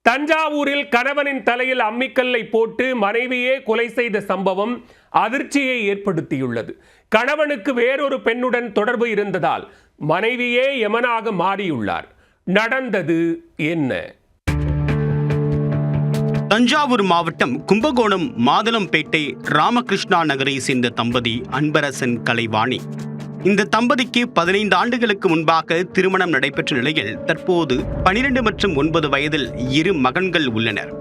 தஞ்சாவூரில் கணவனின் தலையில் அம்மிக்கல்லை போட்டு மனைவியே கொலை செய்த சம்பவம் அதிர்ச்சியை ஏற்படுத்தியுள்ளது. கணவனுக்கு வேறொரு பெண்ணுடன் தொடர்பு இருந்ததால் மனைவியே யமனாக மாறியுள்ளார். நடந்தது என்ன? தஞ்சாவூர் மாவட்டம் கும்பகோணம் மாதளம்பேட்டை ராமகிருஷ்ணா நகரை சேர்ந்த தம்பதி அன்பரசன், கலைவாணி. இந்த தம்பதிக்கு 15 ஆண்டுகளுக்கு முன்பாக திருமணம் நடைபெற்ற நிலையில் தற்போது 12 மற்றும் 9 வயதில் 2 மகன்கள் உள்ளனர்.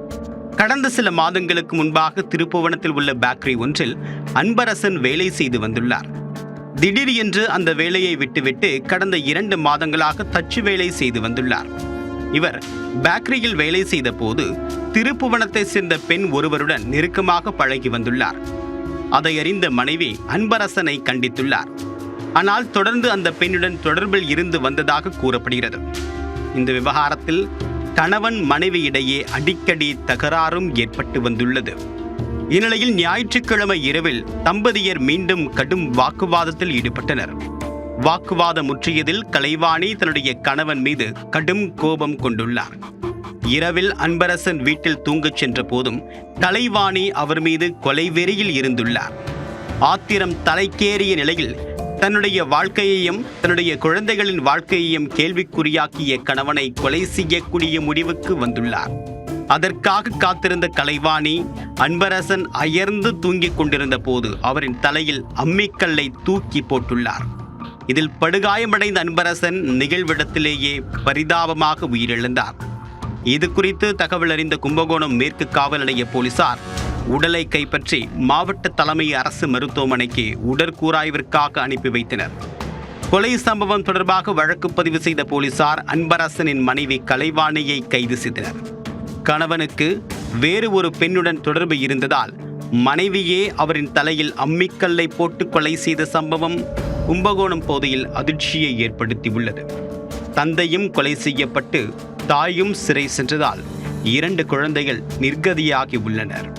கடந்த சில மாதங்களுக்கு முன்பாக திருப்புவனத்தில் உள்ள பேக்கரி ஒன்றில் அன்பரசன் வேலை செய்து வந்துள்ளார். திடீர் என்று அந்த வேலையை விட்டுவிட்டு கடந்த 2 மாதங்களாக தச்சு வேலை செய்து வந்துள்ளார். இவர் பேக்கரியில் வேலை செய்த போது திருப்புவனத்தை சேர்ந்த பெண் ஒருவருடன் நெருக்கமாக பழகி வந்துள்ளார். அதை அறிந்த மனைவி அன்பரசனை கண்டித்துள்ளார். ஆனால் தொடர்ந்து அந்த பெண்ணுடன் தொடர்பில் இருந்து வந்ததாக கூறப்படுகிறது. இந்த விவகாரத்தில் கணவன் மனைவி இடையே அடிக்கடி தகராறும் ஏற்பட்டு வந்துள்ளது. இந்நிலையில் ஞாயிற்றுக்கிழமை இரவில் தம்பதியர் மீண்டும் கடும் வாக்குவாதத்தில் ஈடுபட்டனர். வாக்குவாதம் முற்றியதில் கலைவாணி தன்னுடைய கணவன் மீது கடும் கோபம் கொண்டுள்ளார். இரவில் அன்பரசன் வீட்டில் தூங்கச் சென்ற போதும் கலைவாணி அவர் மீது கொலைவெறியில் இருந்துள்ளார். ஆத்திரம் தலைக்கேறிய நிலையில் தன்னுடைய வாழ்க்கையையும் தன்னுடைய குழந்தைகளின் வாழ்க்கையையும் கேள்விக்குறியாக்கிய கணவனை கொலை செய்யக்கூடிய முடிவுக்கு வந்துள்ளார். அதற்காக காத்திருந்த கலைவாணி அன்பரசன் அயர்ந்து தூங்கிக் கொண்டிருந்த போது அவரின் தலையில் அம்மிக்கல்லை தூக்கி போட்டுள்ளார். இதில் படுகாயமடைந்த அன்பரசன் நிகழ்விடத்திலேயே பரிதாபமாக உயிரிழந்தார். இது குறித்து தகவல் அறிந்த கும்பகோணம் மேற்கு காவல் நிலைய போலீசார் உடலை கைப்பற்றி மாவட்ட தலைமை அரசு மருத்துவமனைக்கு உடற்கூராய்விற்காக அனுப்பி வைத்தனர். கொலை சம்பவம் தொடர்பாக வழக்கு பதிவு செய்த போலீசார் அன்பரசனின் மனைவி கலைவாணியை கைது செய்தனர். கணவனுக்கு வேறு ஒரு பெண்ணுடன் தொடர்பு இருந்ததால் மனைவியே அவரின் தலையில் அம்மிக்கல்லை போட்டு கொலை செய்த சம்பவம் கும்பகோணம் பகுதியில் அதிர்ச்சியை ஏற்படுத்தியுள்ளது. தந்தையும் கொலை செய்யப்பட்டு தாயும் சிறை சென்றதால் 2 குழந்தைகள் நிர்கதியாகி உள்ளனர்.